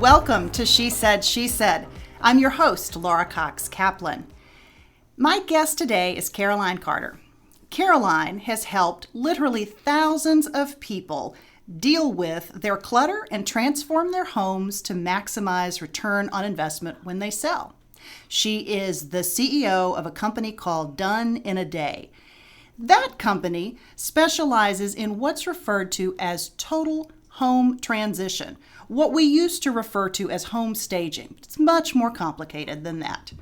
welcome to She Said, She Said. I'm your host, Laura Cox Kaplan. My guest today is Caroline Carter. Caroline has helped literally thousands of people deal with their clutter and transform their homes to maximize return on investment when they sell. She is the CEO of a company called Done in a Day. That company specializes in what's referred to as total home transition, what we used to refer to as home staging. It's much more complicated than that.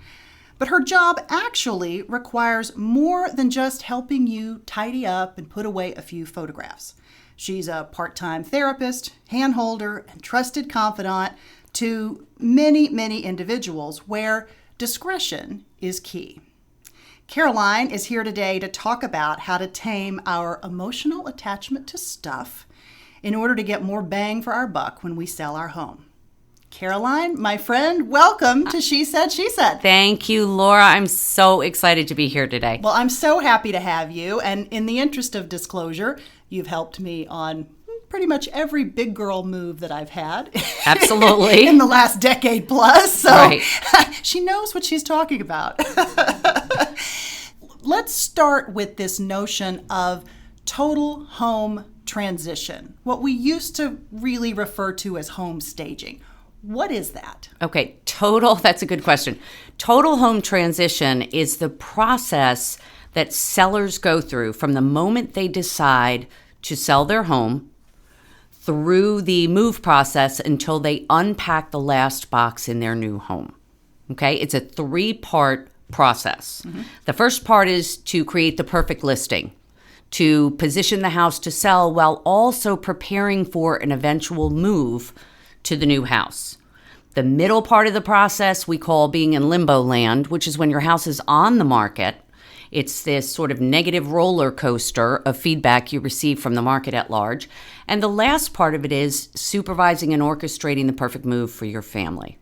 But her job actually requires more than just helping you tidy up and put away a few photographs. She's a part-time therapist, handholder, and trusted confidant to many, many individuals where discretion is key. Caroline is here today to talk about how to tame our emotional attachment to stuff in order to get more bang for our buck when we sell our home. Caroline, my friend, welcome to She Said, She Said. Thank you, Laura. I'm so excited to be here today. Well, I'm so happy to have you. And in the interest of disclosure, you've helped me on pretty much every big girl move that I've had. Absolutely. In the last decade plus. So right. She knows what she's talking about. Let's start with this notion of total home transition, what we used to really refer to as home staging. What is that? Okay, that's a good question. Total home transition is the process that sellers go through from the moment they decide to sell their home through the move process until they unpack the last box in their new home. Okay, it's a 3-part process. Mm-hmm. The first part is to create the perfect listing, to position the house to sell while also preparing for an eventual move to the new house. The middle part of the process we call being in limbo land, which is when your house is on the market. It's this sort of negative roller coaster of feedback you receive from the market at large. And the last part of it is supervising and orchestrating the perfect move for your family.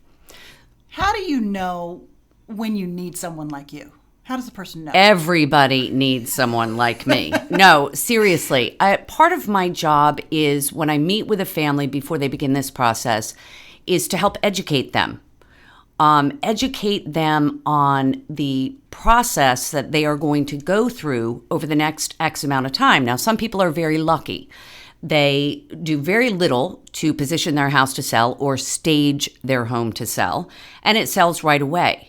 How do you know when you need someone like you? How does a person know? Everybody needs someone like me. No, seriously. Part of my job is when I meet with a family before they begin this process is to help educate them. Educate them on the process that they are going to go through over the next X amount of time. Now, some people are very lucky. They do very little to position their house to sell or stage their home to sell, and it sells right away.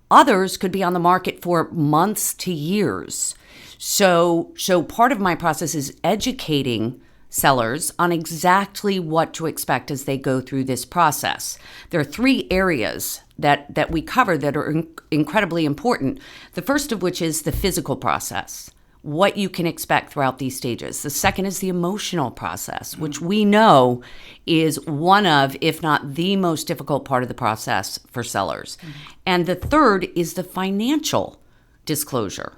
Others could be on the market for months to years. So part of my process is educating sellers on exactly what to expect as they go through this process. There are 3 areas that we cover that are incredibly important. The first of which is the physical process, what you can expect throughout these stages. The second is the emotional process, which we know is one of, if not the most difficult part of the process for sellers. And the third is the financial disclosure.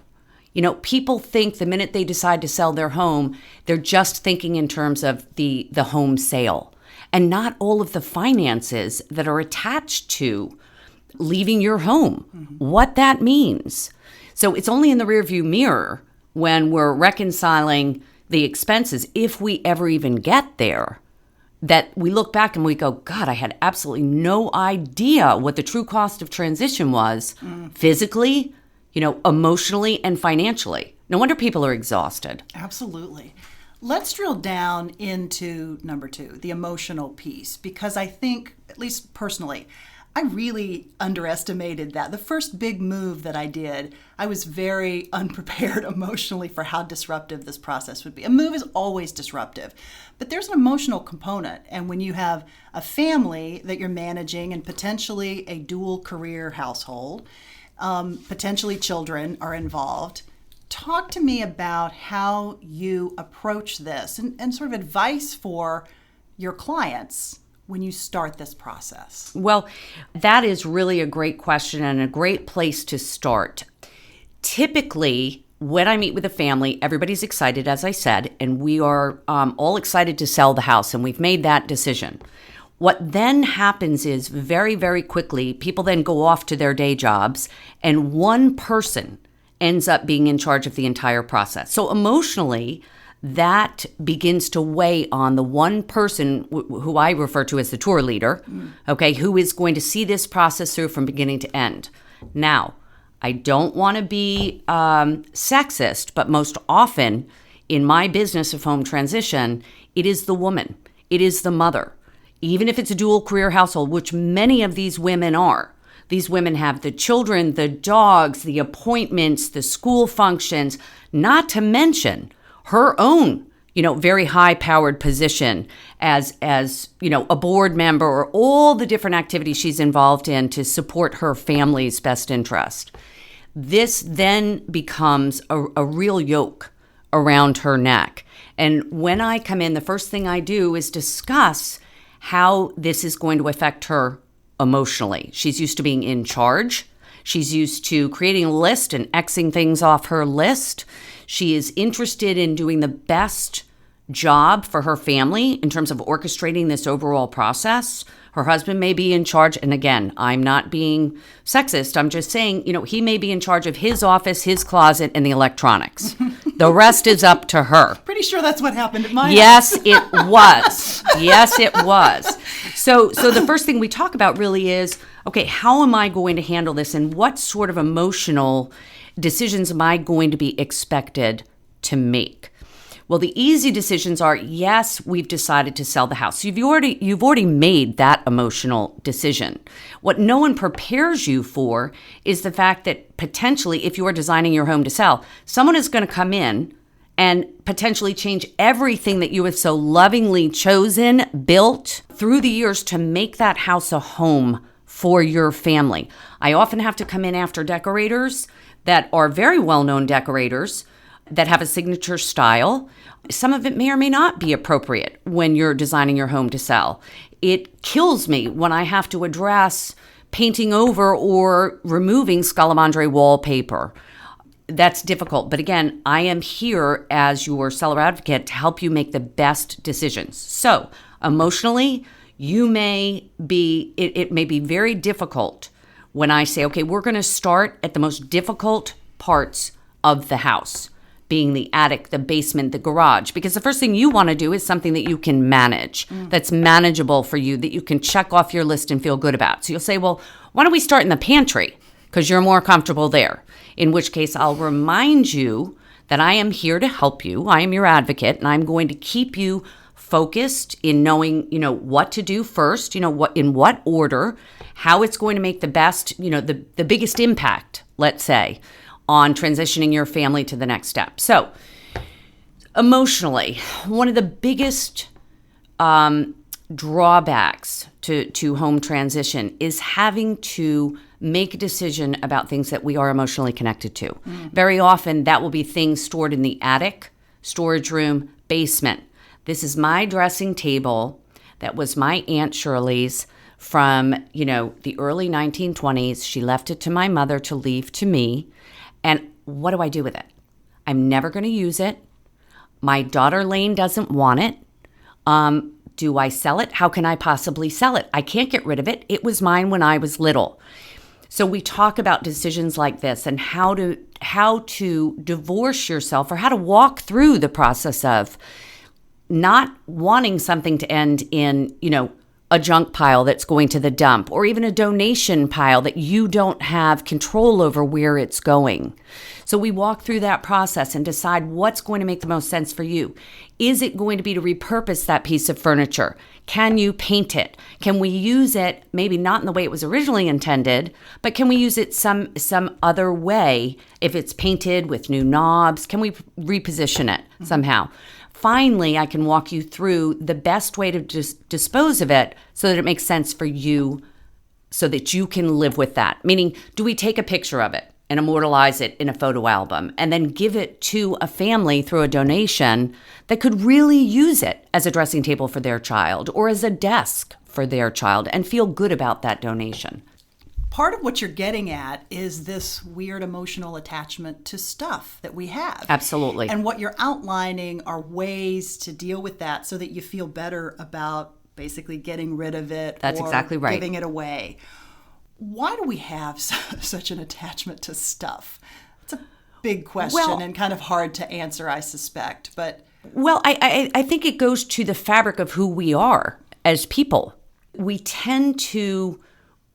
You know, people think the minute they decide to sell their home, they're just thinking in terms of the home sale and not all of the finances that are attached to leaving your home, what that means. So it's only in the rearview mirror when we're reconciling the expenses, if we ever even get there, that we look back and we go, God, I had absolutely no idea what the true cost of transition was physically, emotionally and financially. No wonder people are exhausted. Absolutely. Let's drill down into number 2, the emotional piece, because I think, at least personally, I really underestimated that. The first big move that I did, I was very unprepared emotionally for how disruptive this process would be. A move is always disruptive, but there's an emotional component. And when you have a family that you're managing and potentially a dual career household, potentially children are involved, talk to me about how you approach this and sort of advice for your clients when you start this process? Well, that is really a great question and a great place to start. Typically, when I meet with a family, everybody's excited, as I said, and we are all excited to sell the house, and we've made that decision. What then happens is very, very quickly, people then go off to their day jobs, and one person ends up being in charge of the entire process. So emotionally, that begins to weigh on the one person who I refer to as the tour leader, okay, who is going to see this process through from beginning to end. Now, I don't want to be sexist, but most often in my business of home transition, it is the woman, it is the mother. Even if it's a dual career household, which many of these women are. These women have the children, the dogs, the appointments, the school functions, not to mention her own, very high-powered position as a board member, or all the different activities she's involved in to support her family's best interest. This then becomes a real yoke around her neck. And when I come in, the first thing I do is discuss how this is going to affect her emotionally. She's used to being in charge. She's used to creating a list and Xing things off her list. She is interested in doing the best job for her family in terms of orchestrating this overall process. Her husband may be in charge. And again, I'm not being sexist. I'm just saying, he may be in charge of his office, his closet, and the electronics. The rest is up to her. Pretty sure that's what happened at my Yes, house. it was. Yes, it was. So the first thing we talk about really is, okay, how am I going to handle this, and what sort of emotional decisions am I going to be expected to make? Well, the easy decisions are, yes, we've decided to sell the house. So you've already made that emotional decision. What no one prepares you for is the fact that potentially, if you are designing your home to sell, someone is going to come in and potentially change everything that you have so lovingly chosen, built through the years to make that house a home for your family. I often have to come in after decorators that are very well-known decorators that have a signature style. Some of it may or may not be appropriate when you're designing your home to sell. It kills me when I have to address painting over or removing Scalamandre wallpaper. That's difficult. But again, I am here as your seller advocate to help you make the best decisions. So emotionally, it may be very difficult when I say, okay, we're going to start at the most difficult parts of the house, being the attic, the basement, the garage, because the first thing you want to do is something that you can manage, that's manageable for you, that you can check off your list and feel good about. So you'll say, well, why don't we start in the pantry? Because you're more comfortable there. In which case, I'll remind you that I am here to help you. I am your advocate, and I'm going to keep you focused in knowing, what to do first, what in what order, how it's going to make the best, the biggest impact, let's say, on transitioning your family to the next step. So emotionally, one of the biggest drawbacks to home transition is having to make a decision about things that we are emotionally connected to. Very often that will be things stored in the attic, storage room, basement. This is my dressing table that was my Aunt Shirley's from, the early 1920s. She left it to my mother to leave to me. And what do I do with it? I'm never going to use it. My daughter Lane doesn't want it. Do I sell it? How can I possibly sell it? I can't get rid of it. It was mine when I was little. So we talk about decisions like this and how to divorce yourself, or how to walk through the process of not wanting something to end in, a junk pile that's going to the dump, or even a donation pile that you don't have control over where it's going. So we walk through that process and decide what's going to make the most sense for you. Is it going to be to repurpose that piece of furniture? Can you paint it? Can we use it, maybe not in the way it was originally intended, but can we use it some other way? If it's painted with new knobs, can we reposition it somehow? Finally, I can walk you through the best way to dispose of it so that it makes sense for you, so that you can live with that. Meaning, do we take a picture of it and immortalize it in a photo album and then give it to a family through a donation that could really use it as a dressing table for their child or as a desk for their child and feel good about that donation? Part of what you're getting at is this weird emotional attachment to stuff that we have. Absolutely. And what you're outlining are ways to deal with that so that you feel better about basically getting rid of it. That's exactly right. Giving it away. Why do we have such an attachment to stuff? It's a big question and kind of hard to answer, I suspect. But Well, I think it goes to the fabric of who we are as people. We tend to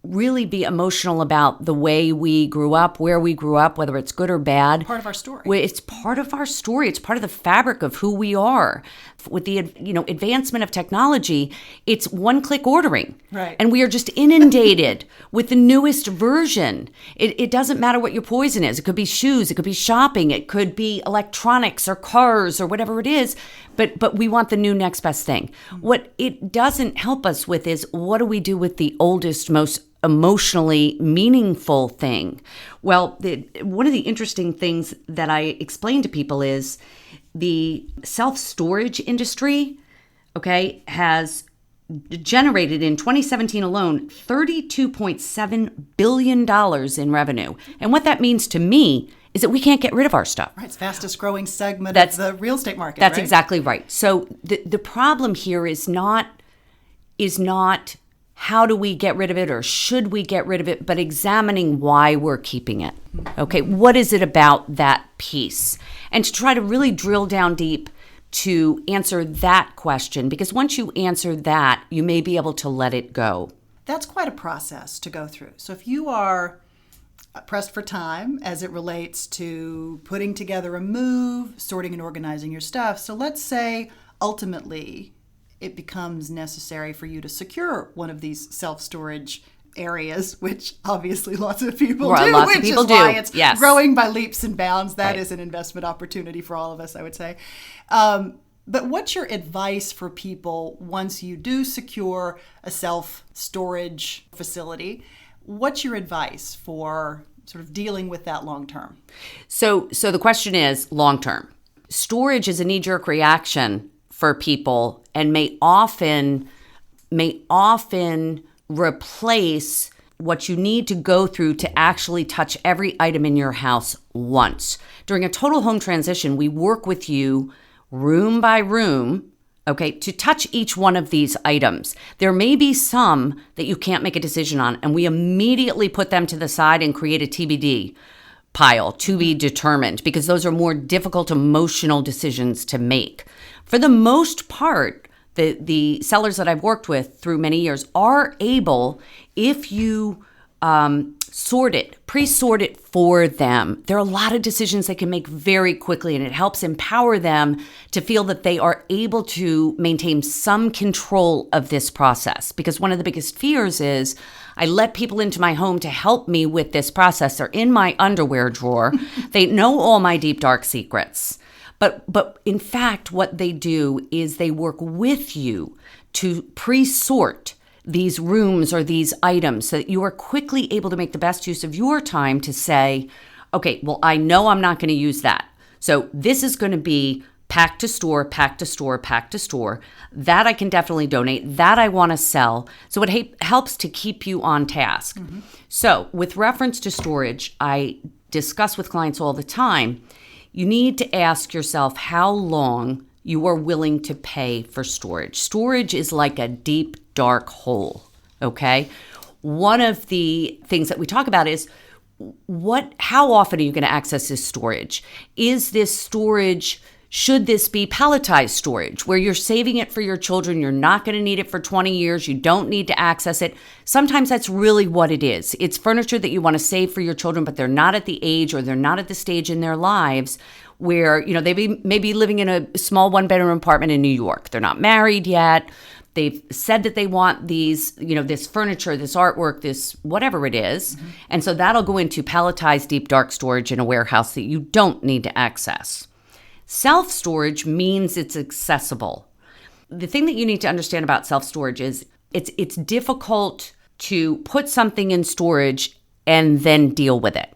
really be emotional about the way we grew up, where we grew up, whether it's good or bad. Part of our story. It's part of our story. It's part of the fabric of who we are. With the advancement of technology, it's one-click ordering. Right. And we are just inundated with the newest version. It doesn't matter what your poison is. It could be shoes, it could be shopping, it could be electronics or cars or whatever it is, but we want the new next best thing. What it doesn't help us with is, what do we do with the oldest, most emotionally meaningful thing? Well, one of the interesting things that I explain to people is the self-storage industry, okay, has generated in 2017 alone $32.7 billion in revenue. And what that means to me is that we can't get rid of our stuff. Right, it's fastest growing segment of the real estate market. That's right? exactly right. So the problem here is not how do we get rid of it or should we get rid of it, but examining why we're keeping it. Okay, what is it about that piece? And to try to really drill down deep to answer that question, because once you answer that, you may be able to let it go. That's quite a process to go through. So if you are pressed for time as it relates to putting together a move, sorting and organizing your stuff, so let's say ultimately it becomes necessary for you to secure one of these self-storage areas, which obviously lots of people do, lots which of people is why do. it's Yes. growing by leaps and bounds. That Right. is an investment opportunity for all of us, I would say. But what's your advice for people once you do secure a self-storage facility? What's your advice for sort of dealing with that long term? So the question is long term. Storage is a knee-jerk reaction for people and may often replace what you need to go through to actually touch every item in your house once. During a total home transition, we work with you room by room, okay, to touch each one of these items. There may be some that you can't make a decision on, and we immediately put them to the side and create a TBD pile, to be determined, because those are more difficult emotional decisions to make. For the most part, the sellers that I've worked with through many years are able, if you pre-sort it for them. There are a lot of decisions they can make very quickly, and it helps empower them to feel that they are able to maintain some control of this process. Because one of the biggest fears is, I let people into my home to help me with this process. They're in my underwear drawer. They know all my deep, dark secrets. But in fact, what they do is they work with you to pre-sort these rooms or these items so that you are quickly able to make the best use of your time to say, okay, well, I know I'm not going to use that. So this is going to be pack to store, pack to store, pack to store. That I can definitely donate. That I want to sell. So it helps to keep you on task. Mm-hmm. So with reference to storage, I discuss with clients all the time, you need to ask yourself how long you are willing to pay for storage. Storage is like a deep, dark hole, okay? One of the things that we talk about is how often are you going to access this storage? Is this storage, should this be palletized storage where you're saving it for your children, you're not going to need it for 20 years, you don't need to access it? Sometimes that's really what it is. It's furniture that you want to save for your children, but they're not at the age or they're not at the stage in their lives where, they may be living in a small one-bedroom apartment in New York. They're not married yet. They've said that they want these, this furniture, this artwork, this whatever it is. Mm-hmm. And so that'll go into palletized deep dark storage in a warehouse that you don't need to access. Self-storage means it's accessible. The thing that you need to understand about self-storage is it's difficult to put something in storage and then deal with it.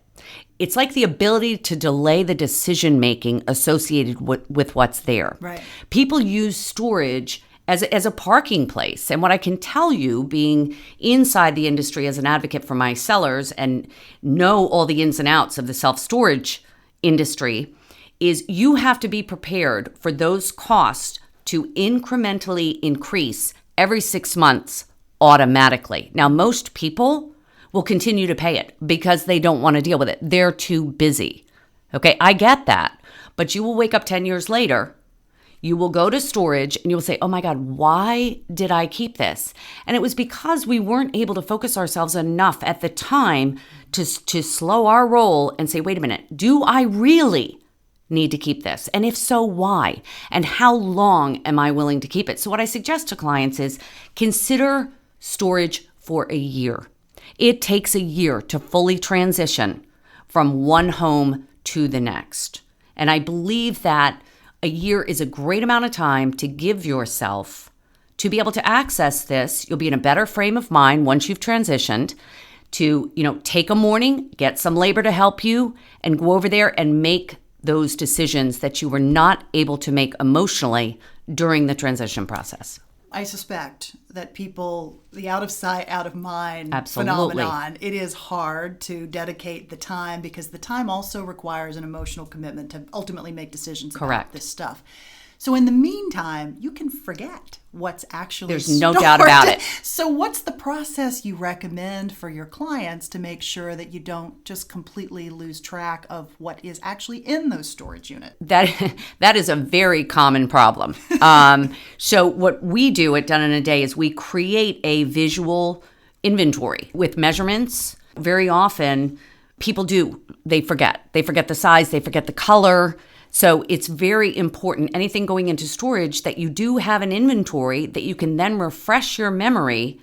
It's like the ability to delay the decision-making associated with what's there. Right. People use storage as a parking place. And what I can tell you, being inside the industry as an advocate for my sellers and know all the ins and outs of the self-storage industry, is you have to be prepared for those costs to incrementally increase every 6 months automatically. Now, most people will continue to pay it because they don't want to deal with it. They're too busy. Okay, I get that. But you will wake up 10 years later, You will go to storage and you will say, oh my God, why did I keep this? And it was because we weren't able to focus ourselves enough at the time to slow our roll and say, wait a minute, do I really need to keep this? And if so, why? And how long am I willing to keep it? So what I suggest to clients is consider storage for a year. It takes a year to fully transition from one home to the next. And I believe that a year is a great amount of time to give yourself to be able to access this. You'll be in a better frame of mind once you've transitioned to, take a morning, get some labor to help you, and go over there and make those decisions that you were not able to make emotionally during the transition process. I suspect that people, the out of sight, out of mind Absolutely. phenomenon, it is hard to dedicate the time because the time also requires an emotional commitment to ultimately make decisions Correct. about this stuff. So in the meantime, you can forget what's actually There's no doubt about it. So what's the process you recommend for your clients to make sure that you don't just completely lose track of what is actually in those storage units? That is a very common problem. So what we do at Done in a Day is we create a visual inventory with measurements. Very often people they forget the size, they forget the color. So it's very important, anything going into storage, that you do have an inventory that you can then refresh your memory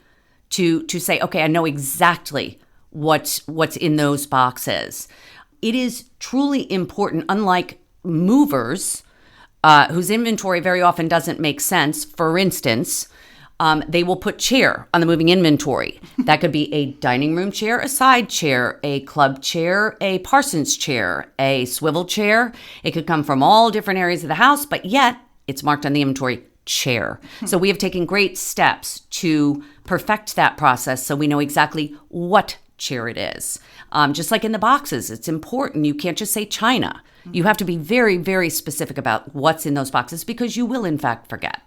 to say, okay, I know exactly what's in those boxes. It is truly important, unlike movers, whose inventory very often doesn't make sense. For instance, they will put chair on the moving inventory. That could be a dining room chair, a side chair, a club chair, a Parsons chair, a swivel chair. It could come from all different areas of the house, but yet it's marked on the inventory chair. So we have taken great steps to perfect that process so we know exactly what chair it is. Just like in the boxes, it's important. You can't just say China. You have to be very, very specific about what's in those boxes because you will, in fact, forget.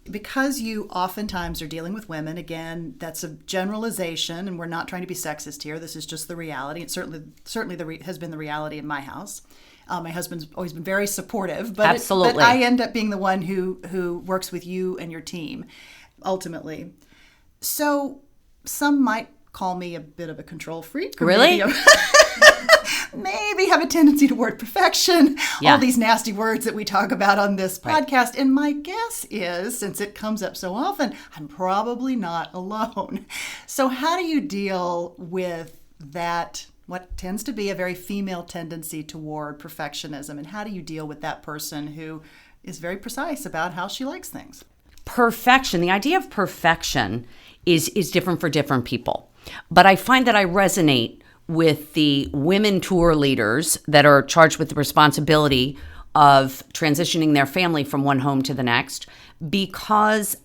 Because you oftentimes are dealing with women, again, that's a generalization, and we're not trying to be sexist here. This is just the reality. It certainly has been the reality in my house. My husband's always been very supportive, but Absolutely. But I end up being the one who works with you and your team, ultimately. So some might call me a bit of a control freak. Really? Maybe have a tendency toward perfection, Yeah. all these nasty words that we talk about on this podcast. And my guess is, since it comes up so often, I'm probably not alone. So how do you deal with that, what tends to be a very female tendency toward perfectionism? And how do you deal with that person who is very precise about how she likes things? Perfection, the idea of perfection is different for different people. But I find that I resonate with the women tour leaders that are charged with the responsibility of transitioning their family from one home to the next, because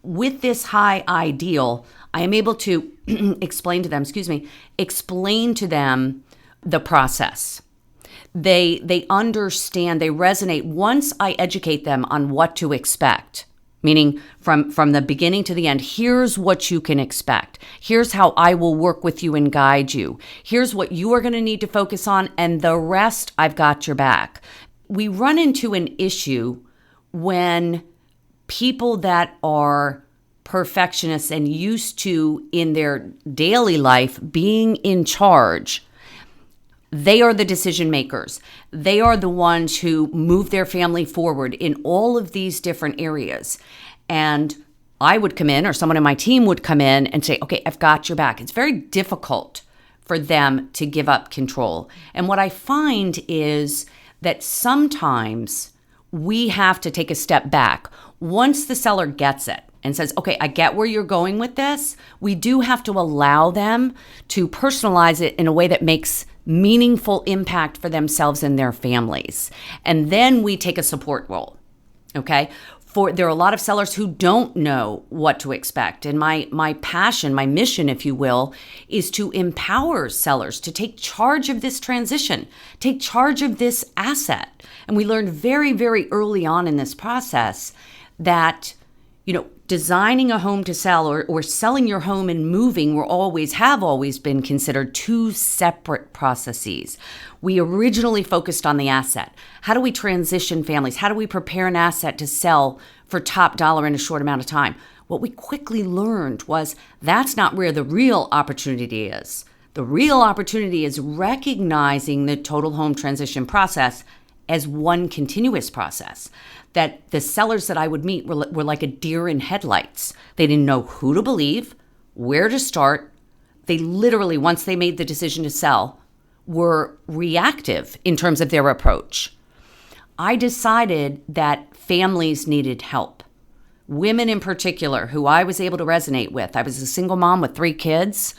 with this high ideal, I am able to explain to them the process. They understand, they resonate once I educate them on what to expect. Meaning from the beginning to the end, here's what you can expect. Here's how I will work with you and guide you. Here's what you are going to need to focus on, and the rest, I've got your back. We run into an issue when people that are perfectionists and used to, in their daily life, being in charge, they are the decision makers. They are the ones who move their family forward in all of these different areas. And I would come in, or someone in my team would come in and say, okay, I've got your back. It's very difficult for them to give up control. And what I find is that sometimes we have to take a step back. Once the seller gets it and says, okay, I get where you're going with this, we do have to allow them to personalize it in a way that makes meaningful impact for themselves and their families. And then we take a support role, okay? There are a lot of sellers who don't know what to expect. And my passion, my mission, if you will, is to empower sellers to take charge of this transition, take charge of this asset. And we learned very, very early on in this process that, designing a home to sell or selling your home and moving have always been considered two separate processes. We originally focused on the asset. How do we transition families? How do we prepare an asset to sell for top dollar in a short amount of time? What we quickly learned was that's not where the real opportunity is. The real opportunity is recognizing the total home transition process as one continuous process. That the sellers that I would meet were like a deer in headlights. They didn't know who to believe, where to start. They literally, once they made the decision to sell, were reactive in terms of their approach. I decided that families needed help. Women in particular, who I was able to resonate with. I was a single mom with 3 kids.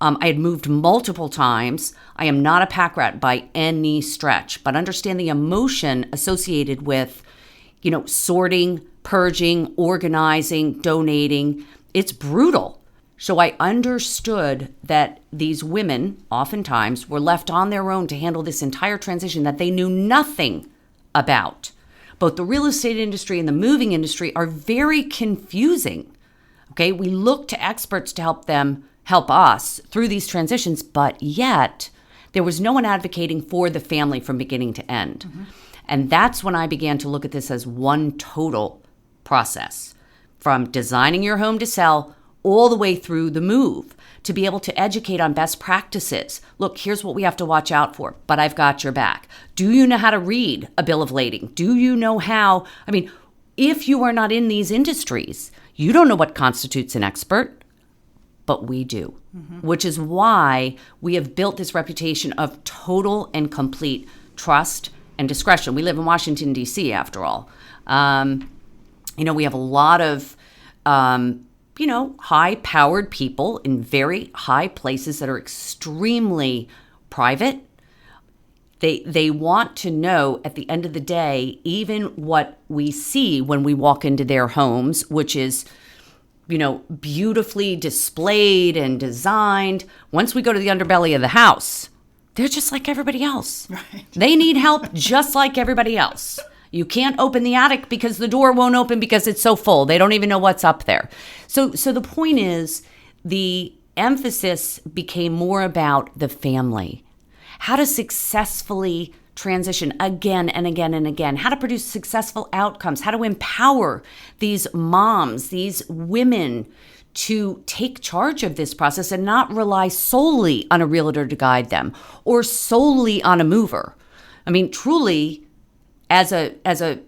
I had moved multiple times. I am not a pack rat by any stretch, but understand the emotion associated with sorting, purging, organizing, donating. It's brutal. So I understood that these women oftentimes were left on their own to handle this entire transition that they knew nothing about. Both the real estate industry and the moving industry are very confusing. Okay, we look to experts to help us through these transitions, but yet there was no one advocating for the family from beginning to end. Mm-hmm. And that's when I began to look at this as one total process, from designing your home to sell all the way through the move, to be able to educate on best practices. Look, here's what we have to watch out for, but I've got your back. Do you know how to read a bill of lading? Do you know how? If you are not in these industries, you don't know what constitutes an expert, but we do, which is why we have built this reputation of total and complete trust and discretion. We live in Washington, D.C., after all. We have a lot of, high-powered people in very high places that are extremely private. They want to know at the end of the day, even what we see when we walk into their homes, which is, beautifully displayed and designed. Once we go to the underbelly of the house, they're just like everybody else. Right. They need help just like everybody else. You can't open the attic because the door won't open because it's so full. They don't even know what's up there. So the point is, the emphasis became more about the family. How to successfully transition again and again and again. How to produce successful outcomes. How to empower these moms, these women, to take charge of this process and not rely solely on a realtor to guide them or solely on a mover. Truly, as a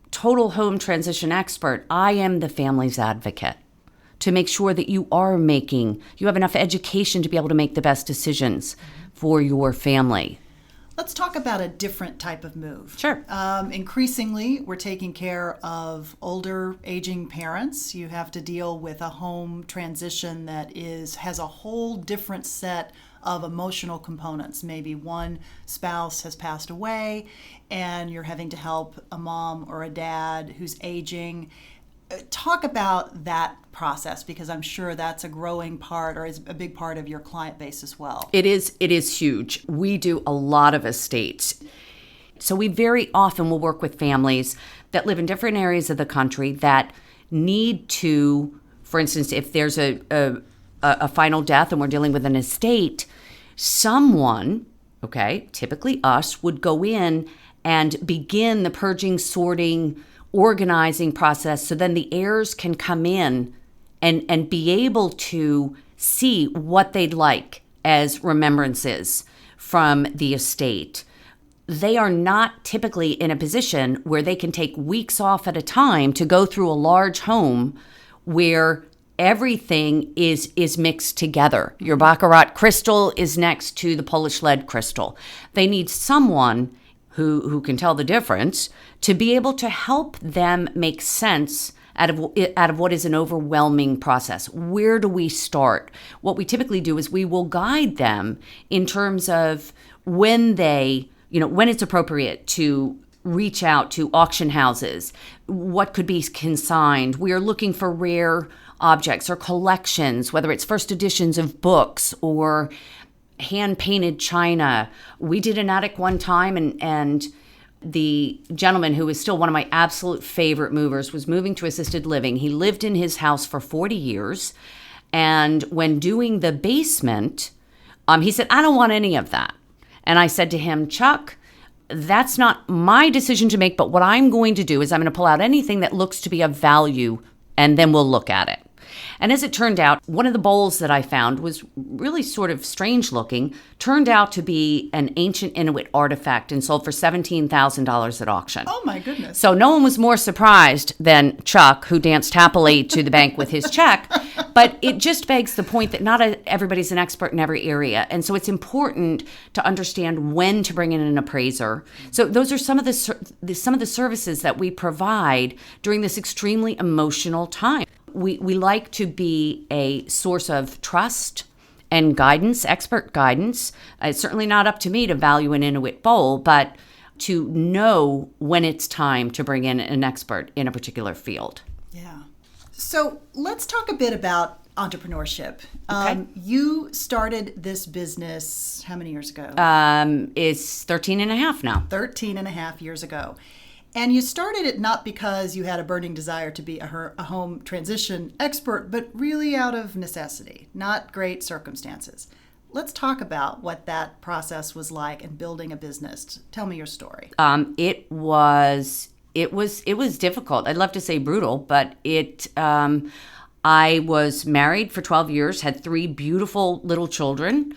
total home transition expert, I am the family's advocate to make sure that you have enough education to be able to make the best decisions for your family. Let's talk about a different type of move. Sure. Increasingly, we're taking care of older, aging parents. You have to deal with a home transition that has a whole different set of emotional components. Maybe one spouse has passed away, and you're having to help a mom or a dad who's aging. Talk about that process, because I'm sure that's a growing part, or is a big part of your client base as well. It is huge. We do a lot of estates. So we very often will work with families that live in different areas of the country that need to, for instance, if there's a final death and we're dealing with an estate, someone, typically us, would go in and begin the purging, sorting, organizing process, so then the heirs can come in and be able to see what they'd like as remembrances from the estate. They are not typically in a position where they can take weeks off at a time to go through a large home where everything is mixed together. Your Baccarat crystal is next to the Polish lead crystal. They need someone who can tell the difference to be able to help them make sense out of what is an overwhelming process. Where do we start? What we typically do is we will guide them in terms of when it's appropriate to reach out to auction houses, what could be consigned. We are looking for rare objects or collections, whether it's first editions of books or hand-painted china. We did an attic one time, and the gentleman who was still one of my absolute favorite movers was moving to assisted living. He lived in his house for 40 years. And when doing the basement, he said, I don't want any of that. And I said to him, Chuck, that's not my decision to make, but what I'm going to do is I'm going to pull out anything that looks to be of value, and then we'll look at it. And as it turned out, one of the bowls that I found was really sort of strange looking, turned out to be an ancient Inuit artifact and sold for $17,000 at auction. Oh my goodness. So no one was more surprised than Chuck, who danced happily to the bank with his check. But it just begs the point that not everybody's an expert in every area. And so it's important to understand when to bring in an appraiser. So those are some of the services that we provide during this extremely emotional time. We like to be a source of trust and guidance, expert guidance. It's certainly not up to me to value an Inuit bowl, but to know when it's time to bring in an expert in a particular field. Yeah. So let's talk a bit about entrepreneurship. Okay. You started this business how many years ago? It's 13 and a half now. 13 and a half years ago. And you started it not because you had a burning desire to be a home transition expert, but really out of necessity, not great circumstances. Let's talk about what that process was like in building a business. Tell me your story. It was difficult. I'd love to say brutal, but I was married for 12 years, had 3 beautiful little children,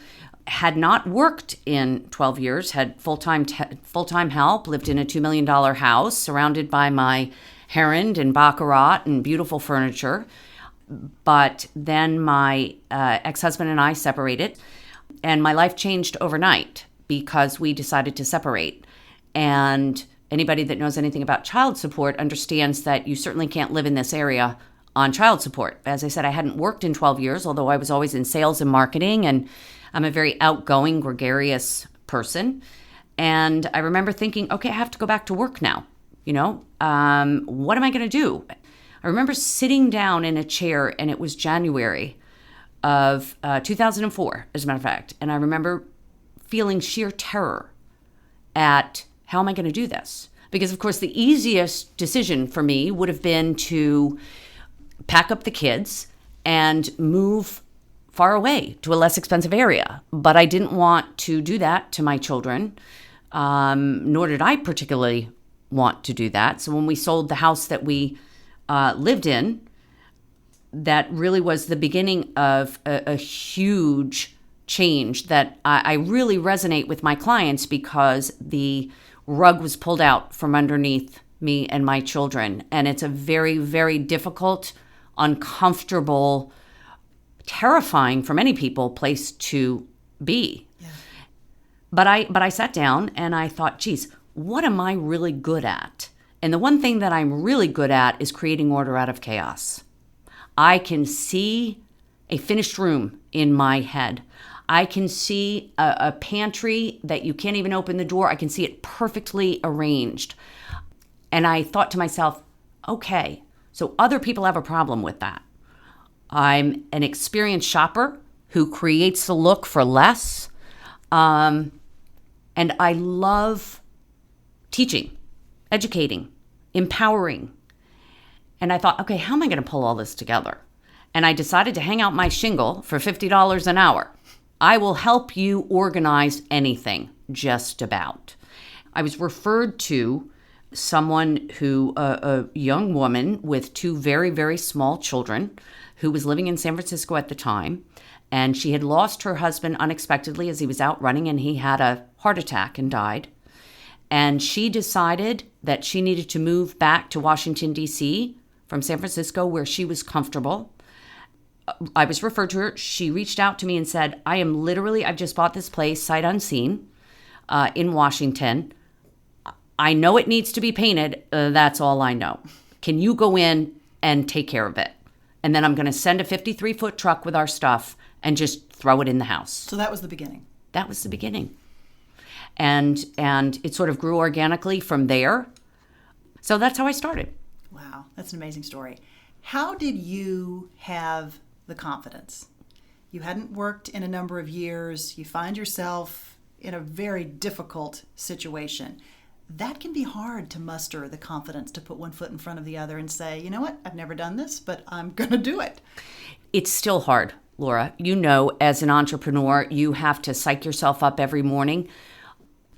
had not worked in 12 years, had full-time help, lived in a $2 million house surrounded by my Heron and Baccarat and beautiful furniture. But then my ex-husband and I separated, and my life changed overnight because we decided to separate. And anybody that knows anything about child support understands that you certainly can't live in this area on child support. As I said, I hadn't worked in 12 years, although I was always in sales and marketing, and I'm a very outgoing, gregarious person. And I remember thinking, okay, I have to go back to work now. What am I going to do? I remember sitting down in a chair, and it was January of 2004, as a matter of fact. And I remember feeling sheer terror at how am I going to do this? Because, of course, the easiest decision for me would have been to pack up the kids and move far away to a less expensive area. But I didn't want to do that to my children, nor did I particularly want to do that. So when we sold the house that we lived in, that really was the beginning of a huge change that I really resonate with my clients, because the rug was pulled out from underneath me and my children. And it's a very, very difficult, uncomfortable, terrifying for many people place to be. Yeah. But I sat down and I thought, geez, what am I really good at? And the one thing that I'm really good at is creating order out of chaos. I can see a finished room in my head. I can see a pantry that you can't even open the door. I can see it perfectly arranged. And I thought to myself, okay, so other people have a problem with that. I'm an experienced shopper who creates the look for less. And I love teaching, educating, empowering. And I thought, okay, how am I going to pull all this together? And I decided to hang out my shingle for $50 an hour. I will help you organize anything, just about. I was referred to someone who, a young woman with 2 very, very small children, who was living in San Francisco at the time, and she had lost her husband unexpectedly as he was out running, and he had a heart attack and died. And she decided that she needed to move back to Washington, D.C. from San Francisco, where she was comfortable. I was referred to her. She reached out to me and said, I've just bought this place, sight unseen, in Washington. I know it needs to be painted. That's all I know. Can you go in and take care of it? And then I'm going to send a 53-foot truck with our stuff and just throw it in the house. So that was the beginning. That was the beginning. And it sort of grew organically from there. So that's how I started. Wow, that's an amazing story. How did you have the confidence? You hadn't worked in a number of years. You find yourself in a very difficult situation. that can be hard to muster the confidence to put one foot in front of the other and say, you know what, I've never done this, but I'm going to do it. It's still hard, Laura. You know, as an entrepreneur, you have to psych yourself up every morning.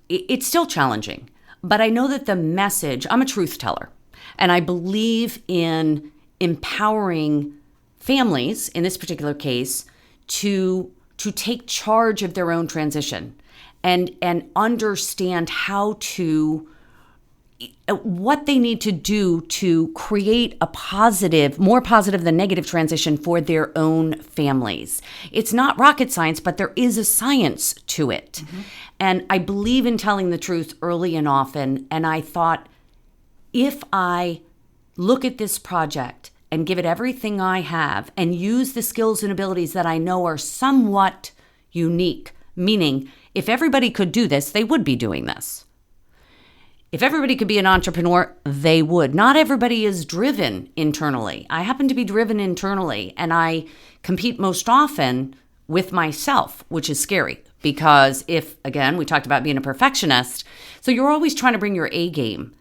It's still challenging, but I know that the message, I'm a truth teller, and I believe in empowering families, in this particular case, to take charge of their own transition and understand what they need to do to create a positive, more positive than negative transition for their own families. It's not rocket science, but there is a science to it. Mm-hmm. And I believe in telling the truth early and often. And I thought, if I look at this project and give it everything I have and use the skills and abilities that I know are somewhat unique, meaning if everybody could do this, they would be doing this. If everybody could be an entrepreneur, they would. Not everybody is driven internally. I happen to be driven internally, and I compete most often with myself, which is scary because again, we talked about being a perfectionist. So you're always trying to bring your A game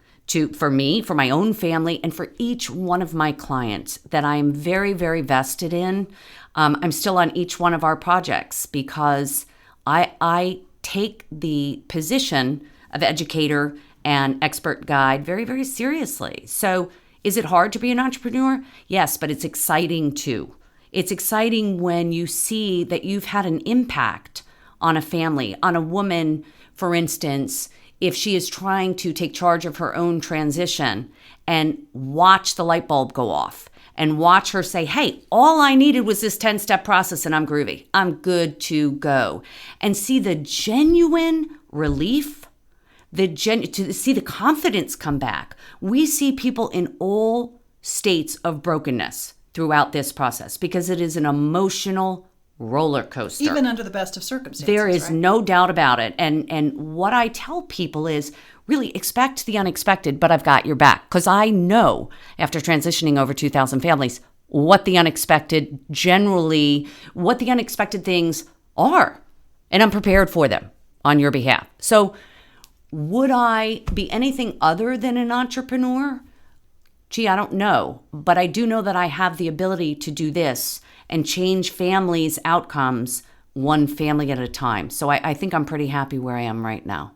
for me, for my own family, and for each one of my clients that I'm very, very vested in. I'm still on each one of our projects because I take the position of educator and expert guide very, very seriously. So is it hard to be an entrepreneur? Yes, but it's exciting too. It's exciting when you see that you've had an impact on a family, on a woman, for instance, if she is trying to take charge of her own transition and watch the light bulb go off and watch her say, hey, all I needed was this 10-step process and I'm groovy. I'm good to go. And see the genuine relief, to see the confidence come back. We see people in all states of brokenness throughout this process because it is an emotional roller coaster. Even under the best of circumstances. There is right? no doubt about it. And what I tell people is really expect the unexpected, but I've got your back. Because I know after transitioning over 2,000 families, what the unexpected things are. And I'm prepared for them on your behalf. So would I be anything other than an entrepreneur? Gee, I don't know. But I do know that I have the ability to do this and change families' outcomes one family at a time. So I think I'm pretty happy where I am right now.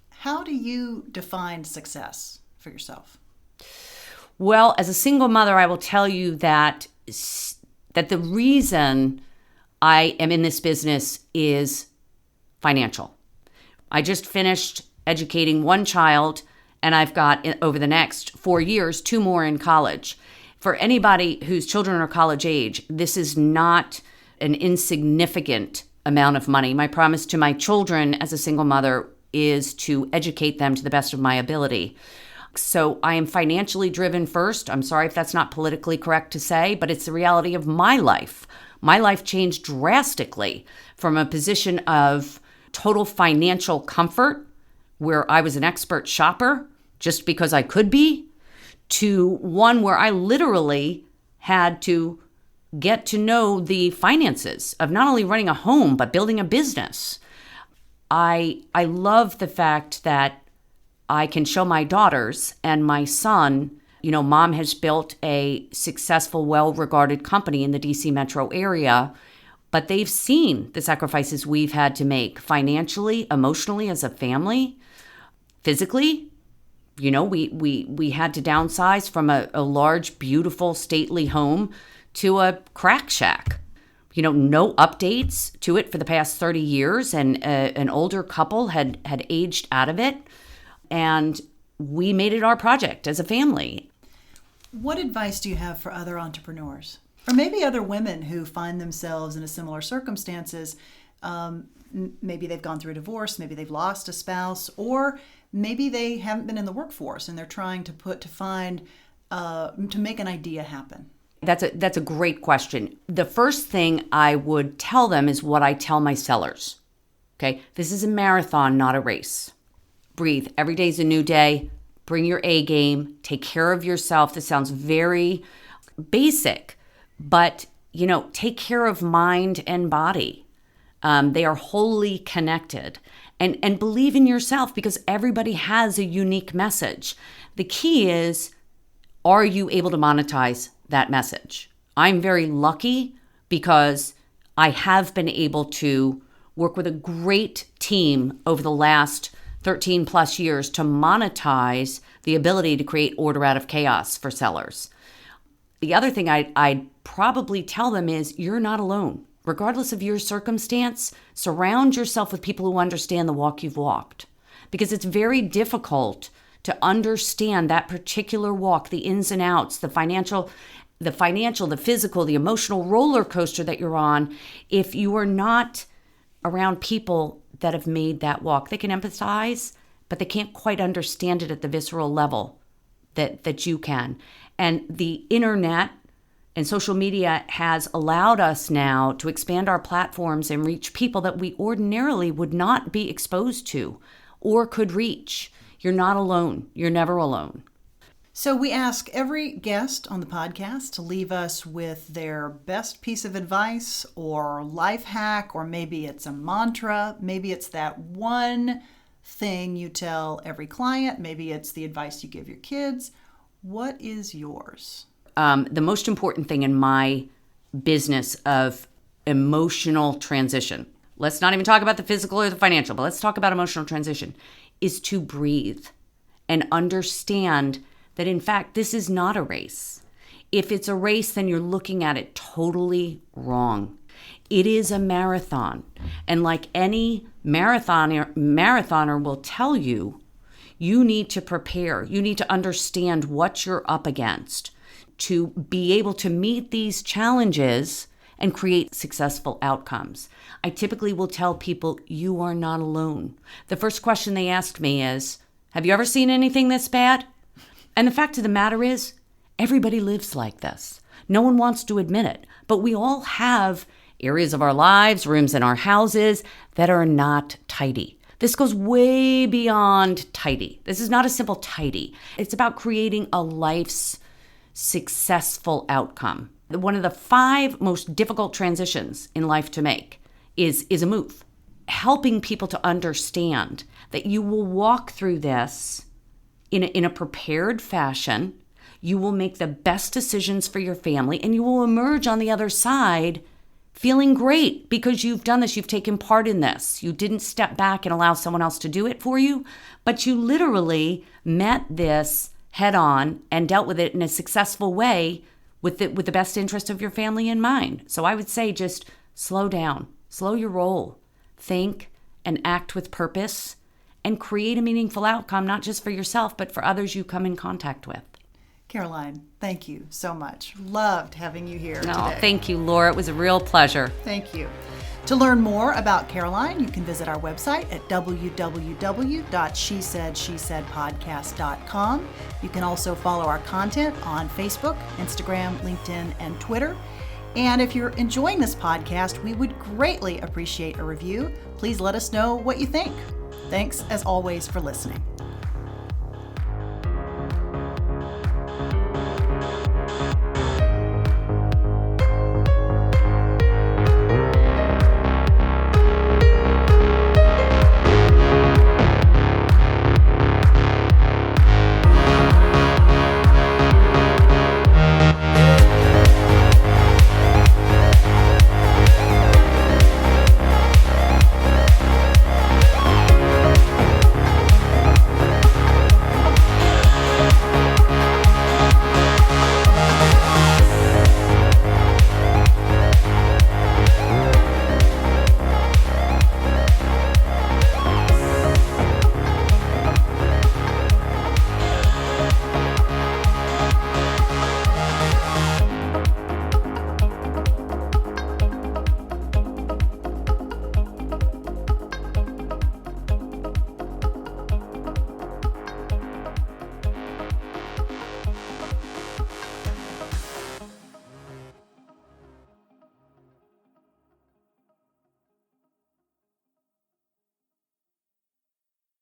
How do you define success for yourself? Well, as a single mother, I will tell you that the reason I am in this business is financial. I just finished educating one child, and I've got, over the next 4 years, 2 more in college. For anybody whose children are college age, this is not an insignificant amount of money. My promise to my children as a single mother is to educate them to the best of my ability. So I am financially driven first. I'm sorry if that's not politically correct to say, but it's the reality of my life. My life changed drastically from a position of total financial comfort, where I was an expert shopper just because I could be, to one where I literally had to get to know the finances of not only running a home, but building a business. I love the fact that I can show my daughters and my son, Mom has built a successful, well-regarded company in the DC metro area, but they've seen the sacrifices we've had to make financially, emotionally, as a family, physically. We had to downsize from a large, beautiful, stately home to a crack shack. No updates to it for the past 30 years. And an older couple had aged out of it. And we made it our project as a family. What advice do you have for other entrepreneurs? Or maybe other women who find themselves in a similar circumstances? Maybe they've gone through a divorce, maybe they've lost a spouse, or maybe they haven't been in the workforce and they're trying to make an idea happen. That's a great question. The first thing I would tell them is what I tell my sellers. Okay, this is a marathon, not a race. Breathe. Every day's a new day. Bring your A game. Take care of yourself. This sounds very basic, but take care of mind and body. They are wholly connected. and believe in yourself, because everybody has a unique message. The key is, are you able to monetize that message? I'm very lucky because I have been able to work with a great team over the last 13 plus years to monetize the ability to create order out of chaos for sellers. The other thing I'd probably tell them is, you're not alone. Regardless of your circumstance, surround yourself with people who understand the walk you've walked, because it's very difficult to understand that particular walk, the ins and outs, the financial, the physical, the emotional roller coaster that you're on, if you are not around people that have made that walk. They can empathize, but they can't quite understand it at the visceral level that you can. And the internet and social media has allowed us now to expand our platforms and reach people that we ordinarily would not be exposed to or could reach. You're not alone. You're never alone. So we ask every guest on the podcast to leave us with their best piece of advice or life hack, or maybe it's a mantra. Maybe it's that one thing you tell every client. Maybe it's the advice you give your kids. What is yours? The most important thing in my business of emotional transition, let's not even talk about the physical or the financial, but let's talk about emotional transition, is to breathe and understand that, in fact, this is not a race. If it's a race, then you're looking at it totally wrong. It is a marathon. And like any marathoner will tell you, you need to prepare. You need to understand what you're up against to be able to meet these challenges and create successful outcomes. I typically will tell people, you are not alone. The first question they ask me is, have you ever seen anything this bad? And the fact of the matter is, everybody lives like this. No one wants to admit it, but we all have areas of our lives, rooms in our houses that are not tidy. This goes way beyond tidy. This is not a simple tidy. It's about creating a life's successful outcome. One of the 5 most difficult transitions in life to make is a move. Helping people to understand that you will walk through this in a prepared fashion. You will make the best decisions for your family, and you will emerge on the other side feeling great because you've done this. You've taken part in this. You didn't step back and allow someone else to do it for you, but you literally met this head on and dealt with it in a successful way with the best interest of your family in mind. So I would say, just slow down, slow your roll, think and act with purpose, and create a meaningful outcome, not just for yourself, but for others you come in contact with. Caroline, thank you so much. Loved having you here today. Thank you, Laura. It was a real pleasure. Thank you. To learn more about Caroline, you can visit our website at www.shesaidshesaidpodcast.com. You can also follow our content on Facebook, Instagram, LinkedIn, and Twitter. And if you're enjoying this podcast, we would greatly appreciate a review. Please let us know what you think. Thanks, as always, for listening.